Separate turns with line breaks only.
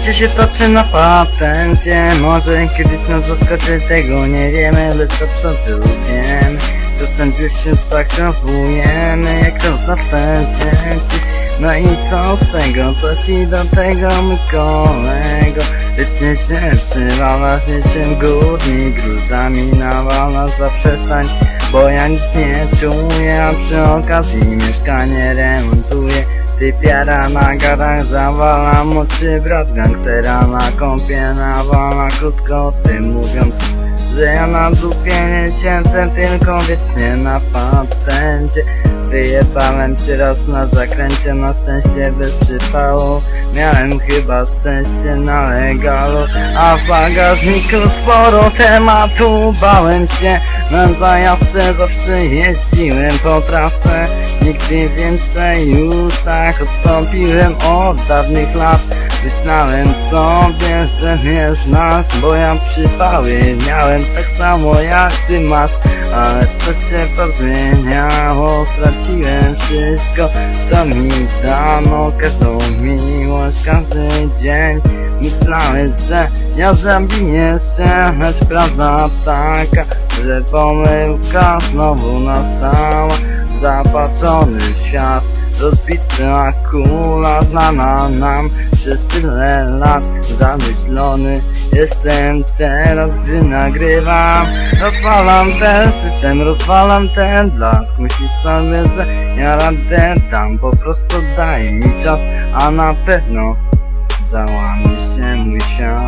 Życie się toczy na patencie. Może kiedyś nas zaskoczy, tego nie wiemy, lecz to przodu wiemy. Czasem już się zachowujemy jak roz na pęcie. No i co z tego, co ci do tego, mój kolego? Wiecznie się przywalasz niczym górnik, gruzami nawala, zaprzestań, bo ja nic nie czuję, a przy okazji mieszkanie remontuję. Typiara na gadach zawala, młodszy brat gangstera na kąpie nawala, krótko o tym mówiąc, że ja na dupie nie siedzę, tylko wiecznie na patencie. Wyjebałem się raz na zakręcie, na szczęście bez przypału. Miałem chyba szczęście na legalu, a w bagażniku sporo tematu. Bałem się na zajawce, zawsze jeździłem po trawce. Nigdy więcej już tak odstąpiłem od dawnych lat. Myślałem sobie, że mnie znasz, bo ja przypały miałem tak samo jak ty masz. Ale to się pozmieniało, straciłem wszystko, co mi dano, każdą miłość, każdy dzień. Myślałeś, że ja zabiję się, lecz prawda taka, że pomyłka znowu nastała. Zapatrzony świat, rozbita kula znana nam przez tyle lat. Zamyślony jestem teraz, gdy nagrywam. Rozwalam ten system, rozwalam ten blask. Myślisz sobie, że ja radę dam, po prostu daj mi czas, a na pewno załamie się mój świat.